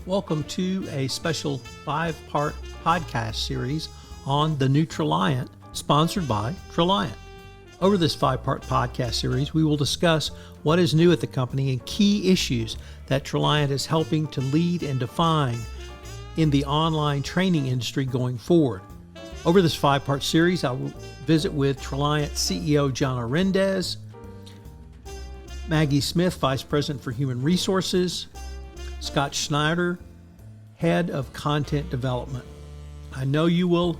Welcome to a special 5-part podcast series on the new Traliant, sponsored by Traliant. Over this 5-part podcast series, we will discuss what is new at the company and key issues that Traliant is helping to lead and define in the online training industry going forward. Over this 5-part series, I will visit with Traliant CEO John Arendez, Maggie Smith, Vice President for Human Resources, Scott Schneider, Head of Content Development. I know you will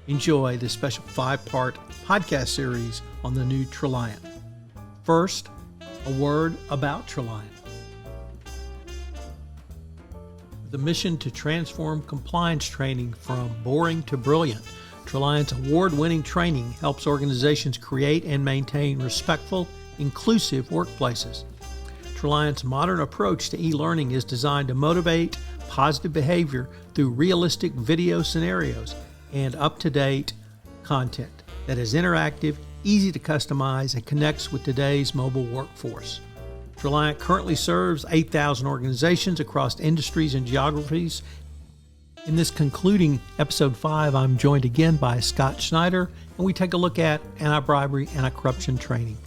enjoy this special 5-part podcast series on the new Traliant. First, a word about Traliant. The mission to transform compliance training from boring to brilliant. Traliant's award-winning training helps organizations create and maintain respectful, inclusive workplaces. Traliant's modern approach to e-learning is designed to motivate positive behavior through realistic video scenarios and up-to-date content that is interactive, easy to customize, and connects with today's mobile workforce. Traliant currently serves 8,000 organizations across industries and geographies. In this concluding episode 5, I'm joined again by Scott Schneider, and we take a look at anti-bribery, anti-corruption training.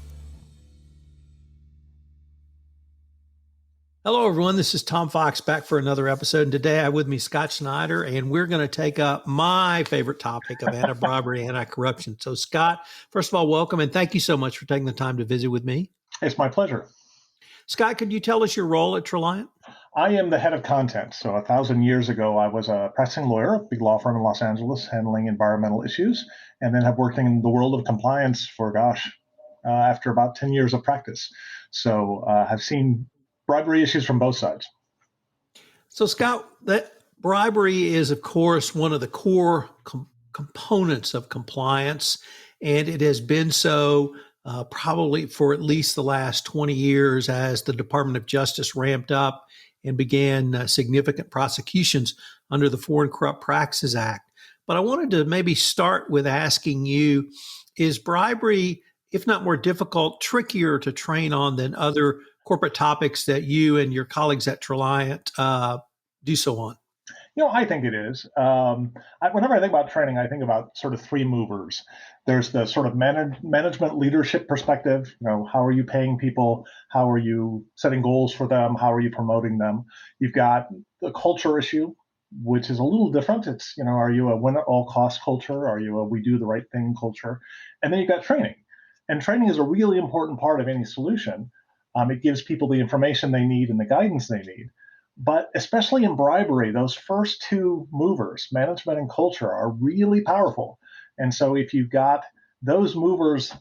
Hello, everyone. This is Tom Fox back for another episode. And today I have with me Scott Schneider, and we're going to take up my favorite topic of anti-bribery, anti-corruption. So, Scott, first of all, welcome, and thank you so much for taking the time to visit with me. It's my pleasure. Scott, could you tell us your role at Traliant? I am the head of content. So 1,000 years ago, I was a practicing lawyer, a big law firm in Los Angeles, handling environmental issues, and then have worked in the world of compliance for, after about 10 years of practice. So I've seen bribery issues from both sides. So, Scott, that bribery is, of course, one of the core components of compliance, and it has been so probably for at least the last 20 years as the Department of Justice ramped up and began significant prosecutions under the Foreign Corrupt Practices Act. But I wanted to maybe start with asking you, is bribery, if not more difficult, trickier to train on than other corporate topics that you and your colleagues at Traliant do so on? I think it is. Whenever I think about training, I think about sort of 3 movers. There's the sort of management leadership perspective. How are you paying people? How are you setting goals for them? How are you promoting them? You've got the culture issue, which is a little different. It's, are you a win at all cost culture? Are you a we do the right thing culture? And then you've got training. And training is a really important part of any solution. It gives people the information they need and the guidance they need. But especially in bribery, those first 2 movers, management and culture, are really powerful. And so if you've got those movers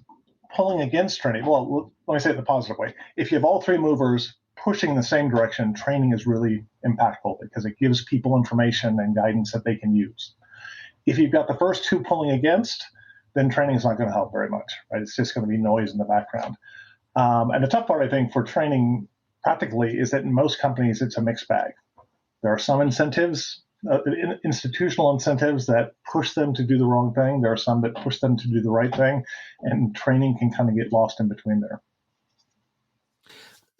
pulling against training, well, let me say it the positive way. If you have all 3 movers pushing in the same direction, training is really impactful because it gives people information and guidance that they can use. If you've got the first 2 pulling against, then training is not going to help very much, right? It's just going to be noise in the background. And the tough part, I think, for training practically is that in most companies, it's a mixed bag. There are some incentives, institutional incentives that push them to do the wrong thing. There are some that push them to do the right thing, and training can kind of get lost in between there.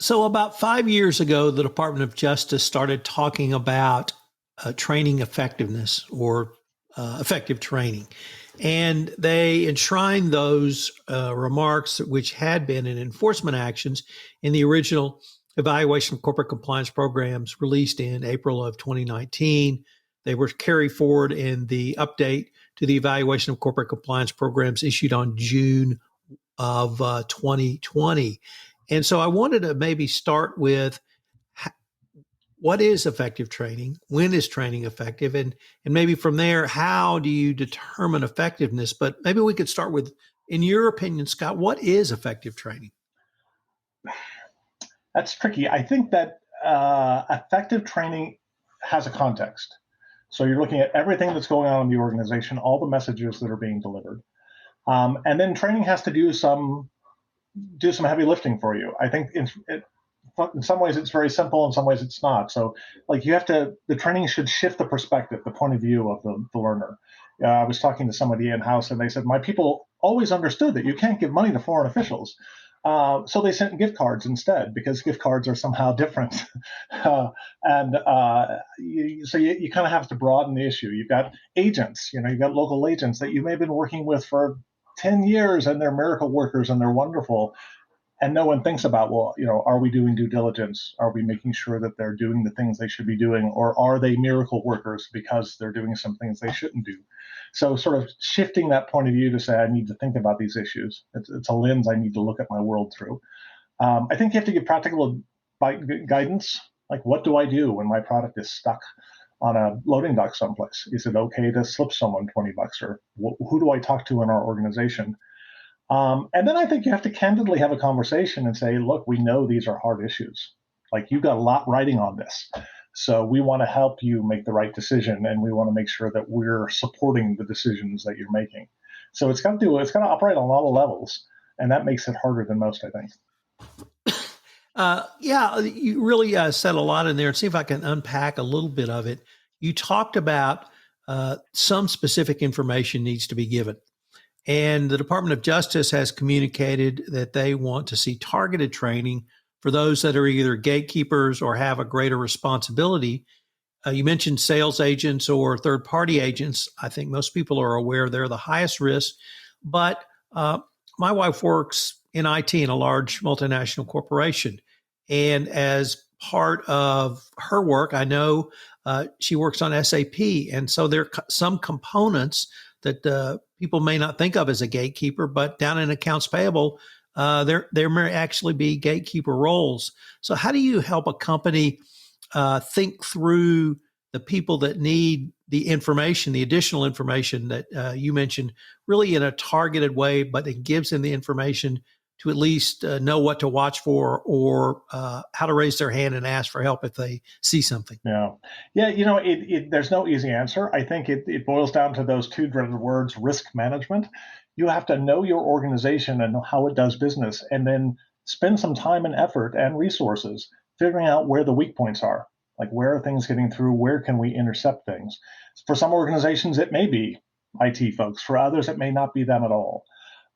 So about 5 years ago, the Department of Justice started talking about training effectiveness or effective training. And they enshrined those remarks, which had been in enforcement actions, in the original Evaluation of Corporate Compliance Programs released in April of 2019. They were carried forward in the update to the Evaluation of Corporate Compliance Programs issued on June of 2020. And so I wanted to maybe start with what is effective training? When is training effective? And maybe from there, how do you determine effectiveness? But maybe we could start with, in your opinion, Scott, what is effective training? That's tricky. I think that effective training has a context. So you're looking at everything that's going on in the organization, all the messages that are being delivered. And then training has to do some heavy lifting for you. I think in some ways it's very simple, in some ways it's not. So the training should shift the perspective, the point of view of the learner. I was talking to somebody in-house and they said, my people always understood that you can't give money to foreign officials. So they sent gift cards instead because gift cards are somehow different. So you kind of have to broaden the issue. You've got agents, you've got local agents that you may have been working with for 10 years and they're miracle workers and they're wonderful. And no one thinks about, well, are we doing due diligence? Are we making sure that they're doing the things they should be doing? Or are they miracle workers because they're doing some things they shouldn't do? So sort of shifting that point of view to say, I need to think about these issues. It's a lens I need to look at my world through. I think you have to give practical guidance. Like, what do I do when my product is stuck on a loading dock someplace? Is it okay to slip someone $20? Or who do I talk to in our organization? And then I think you have to candidly have a conversation and say, look, we know these are hard issues. Like, you've got a lot riding on this. So we want to help you make the right decision, and we want to make sure that we're supporting the decisions that you're making. So it's got to operate on a lot of levels, and that makes it harder than most, I think. Yeah, you really said a lot in there. And see if I can unpack a little bit of it. You talked about some specific information needs to be given. And the Department of Justice has communicated that they want to see targeted training for those that are either gatekeepers or have a greater responsibility. You mentioned sales agents or third-party agents. I think most people are aware they're the highest risk. But my wife works in IT in a large multinational corporation. And as part of her work, I know she works on SAP. And so there are some components that people may not think of as a gatekeeper, but down in accounts payable, there may actually be gatekeeper roles. So how do you help a company think through the people that need the information, the additional information that you mentioned, really in a targeted way, but it gives them the information to at least know what to watch for or how to raise their hand and ask for help if they see something? Yeah. There's no easy answer. I think it boils down to those two dreaded words, risk management. You have to know your organization and how it does business, and then spend some time and effort and resources figuring out where the weak points are. Like, where are things getting through? Where can we intercept things? For some organizations, it may be IT folks. For others, it may not be them at all.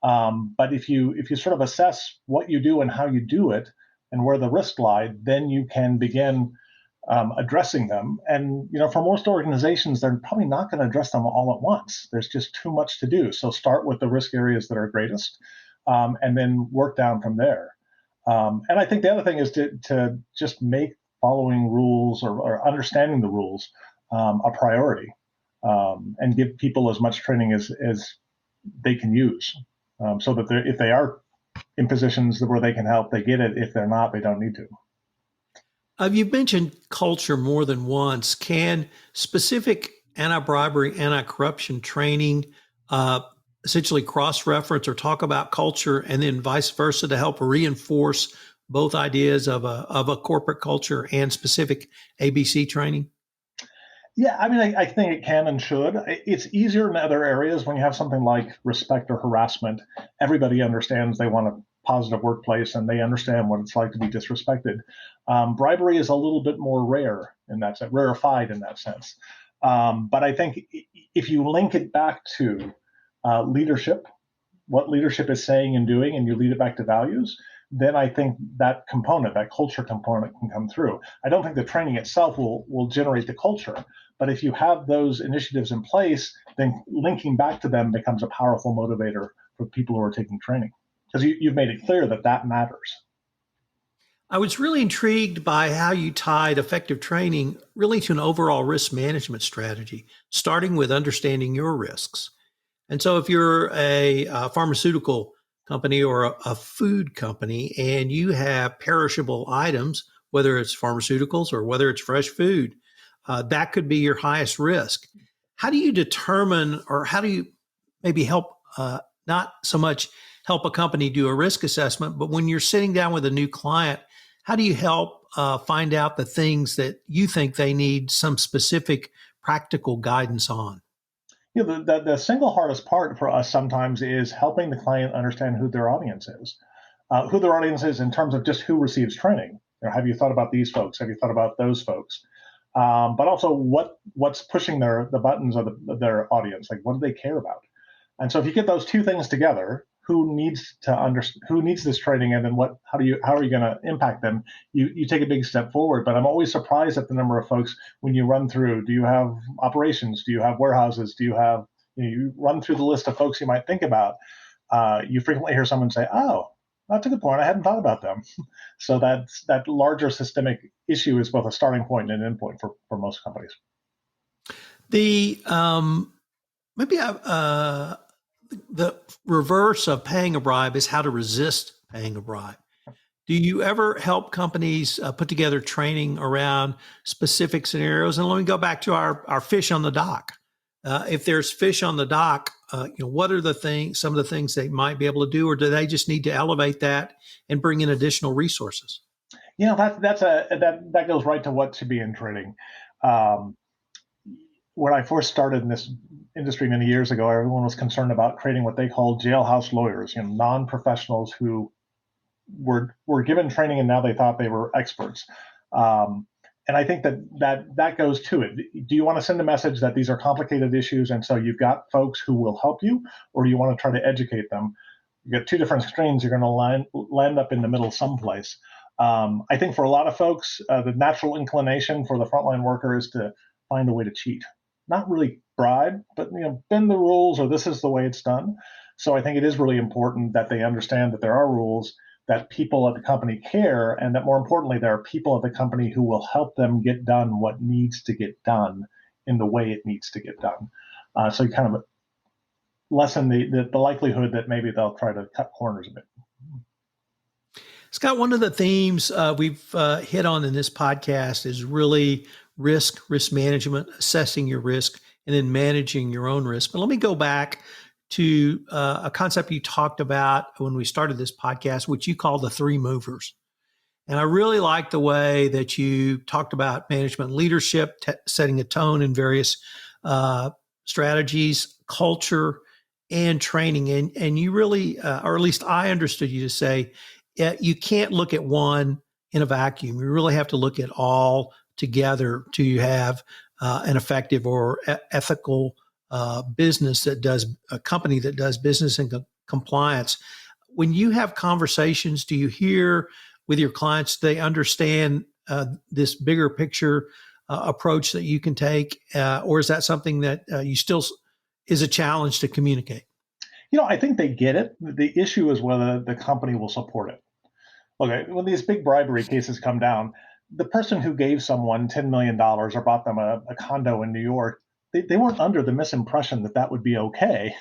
But if you sort of assess what you do and how you do it and where the risk lie, then you can begin addressing them. And for most organizations, they're probably not going to address them all at once. There's just too much to do. So start with the risk areas that are greatest, and then work down from there. And I think the other thing is to just make following rules or understanding the rules a priority, and give people as much training as they can use, so that if they are in positions where they can help, they get it. If they're not, they don't need to. You've mentioned culture more than once. Can specific anti-bribery, anti-corruption training essentially cross-reference or talk about culture, and then vice versa to help reinforce both ideas of a corporate culture and specific ABC training? Yeah, I mean, I think it can and should. It's easier in other areas when you have something like respect or harassment. Everybody understands they want a positive workplace and they understand what it's like to be disrespected. Bribery is a little bit more rare in that sense, rarefied in that sense. But I think if you link it back to leadership, what leadership is saying and doing, and you lead it back to values, then I think that component, that culture component, can come through. I don't think the training itself will generate the culture, but if you have those initiatives in place, then linking back to them becomes a powerful motivator for people who are taking training, because you've made it clear that matters. I was really intrigued by how you tied effective training really to an overall risk management strategy, starting with understanding your risks. And so if you're a pharmaceutical company or a food company and you have perishable items, whether it's pharmaceuticals or whether it's fresh food, that could be your highest risk. How do you determine, or how do you maybe help, not so much help a company do a risk assessment, but when you're sitting down with a new client, how do you help find out the things that you think they need some specific practical guidance on? The single hardest part for us sometimes is helping the client understand who their audience is. Who their audience is in terms of just who receives training. Have you thought about these folks? Have you thought about those folks? But also what's pushing the buttons of their audience? Like, what do they care about? And so if you get those two things together, who needs to understand, who needs this training, and then how are you going to impact them? You take a big step forward. But I'm always surprised at the number of folks when you run through. Do you have operations? Do you have warehouses? Do you have, you run through the list of folks you might think about. You frequently hear someone say, "Oh, that's a good point. I hadn't thought about them." So that larger systemic issue is both a starting point and an endpoint for most companies. The maybe the reverse of paying a bribe is how to resist paying a bribe. Do you ever help companies put together training around specific scenarios? And let me go back to our fish on the dock. If there's fish on the dock, what are some of the things they might be able to do, or do they just need to elevate that and bring in additional resources? That goes right to what should be in training. When I first started in this industry many years ago, everyone was concerned about creating what they called jailhouse lawyers, non-professionals who were given training and now they thought they were experts. And I think that goes to it. Do you want to send a message that these are complicated issues and so you've got folks who will help you, or do you want to try to educate them? You get two different streams. You're going to land up in the middle someplace. I think for a lot of folks, the natural inclination for the frontline worker is to find a way to cheat. Not really bribe, but bend the rules, or this is the way it's done. So I think it is really important that they understand that there are rules, that people at the company care, and that more importantly, there are people at the company who will help them get done what needs to get done in the way it needs to get done. So you kind of lessen the likelihood that maybe they'll try to cut corners a bit. Scott, one of the themes we've hit on in this podcast is really risk management, assessing your risk, and then managing your own risk. But let me go back to a concept you talked about when we started this podcast, which you call the three movers. And I really like the way that you talked about management leadership, setting a tone in various strategies, culture, and training. And you really, or at least I understood you to say, you can't look at one in a vacuum. You really have to look at all together to have an effective or ethical business that does a company that does business and compliance. When you have conversations, do you hear with your clients, they understand this bigger picture approach that you can take, or is that something that you still is a challenge to communicate? I think they get it. The issue is whether the company will support it. Okay, when these big bribery cases come down, the person who gave someone $10 million or bought them a condo in New York, they weren't under the misimpression that would be okay.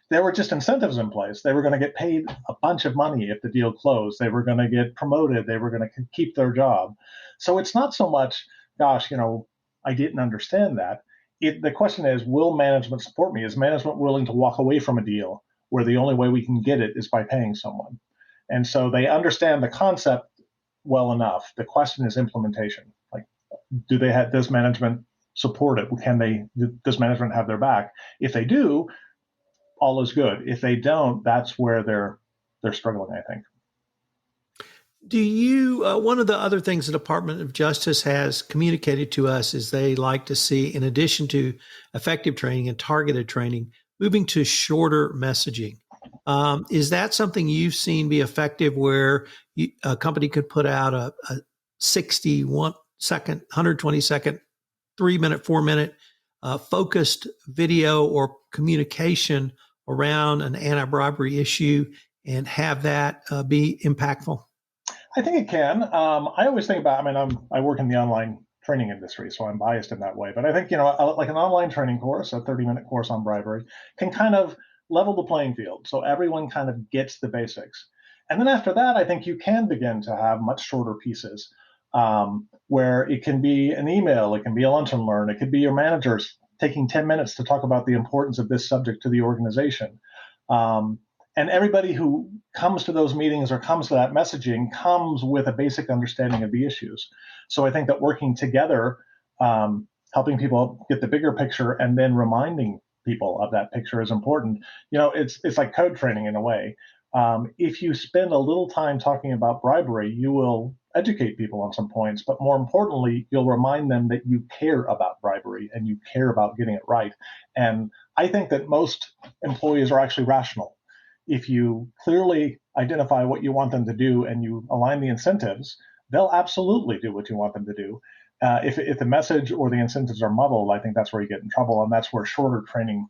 There were just incentives in place. They were going to get paid a bunch of money if the deal closed. They were going to get promoted. They were going to keep their job. So it's not so much, gosh, I didn't understand that. The question is, will management support me? Is management willing to walk away from a deal where the only way we can get it is by paying someone? And so they understand the concept well enough. The question is implementation. Like, does management support it? Does management have their back? If they do, all is good. If they don't, that's where they're struggling, I think. Do you, one of the other things the Department of Justice has communicated to us is they like to see, in addition to effective training and targeted training, moving to shorter messaging. Is that something you've seen be effective, where a company could put out a 61 second, 120 second, 3 minute, 4 minute focused video or communication around an anti-bribery issue and have that be impactful? I think it can. I always think about, I work in the online training industry, so I'm biased in that way. But I think, like an online training course, a 30-minute course on bribery, can kind of level the playing field. So everyone kind of gets the basics. And then after that, I think you can begin to have much shorter pieces where it can be an email, it can be a lunch and learn, it could be your managers taking 10 minutes to talk about the importance of this subject to the organization. And everybody who comes to those meetings or comes to that messaging comes with a basic understanding of the issues. So I think that working together, helping people get the bigger picture and then reminding people of that picture is important. It's like code training in a way. If you spend a little time talking about bribery, you will educate people on some points, but more importantly, you'll remind them that you care about bribery and you care about getting it right. And I think that most employees are actually rational. if you clearly identify what you want them to do and you align the incentives, they'll absolutely do what you want them to do. If the message or the incentives are muddled, I think that's where you get in trouble, and that's where shorter training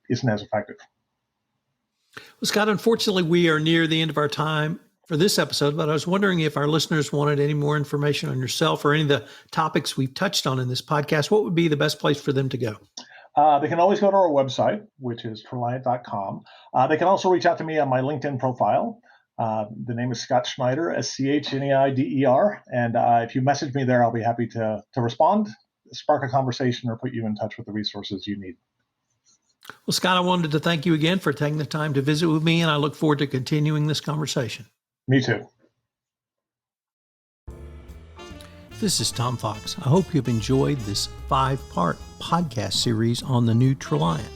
isn't as effective. Well, Scott, unfortunately, we are near the end of our time for this episode, but I was wondering if our listeners wanted any more information on yourself or any of the topics we've touched on in this podcast, what would be the best place for them to go? They can always go to our website, which is Traliant.com. They can also reach out to me on my LinkedIn profile. The name is Scott Schneider, Schneider. And if you message me there, I'll be happy to respond, spark a conversation, or put you in touch with the resources you need. Well, Scott, I wanted to thank you again for taking the time to visit with me, and I look forward to continuing this conversation. Me too. This is Tom Fox. I hope you've enjoyed this 5-part podcast series on the new Traliant.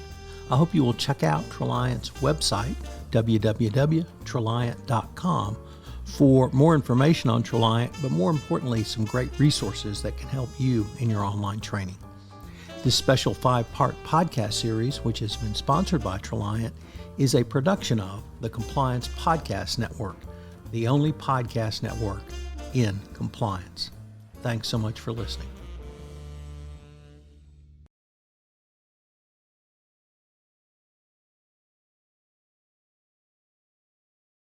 I hope you will check out Traliant's website, www.traliant.com, for more information on Traliant, but more importantly, some great resources that can help you in your online training. This special 5-part podcast series, which has been sponsored by Traliant, is a production of the Compliance Podcast Network, the only podcast network in compliance. Thanks so much for listening.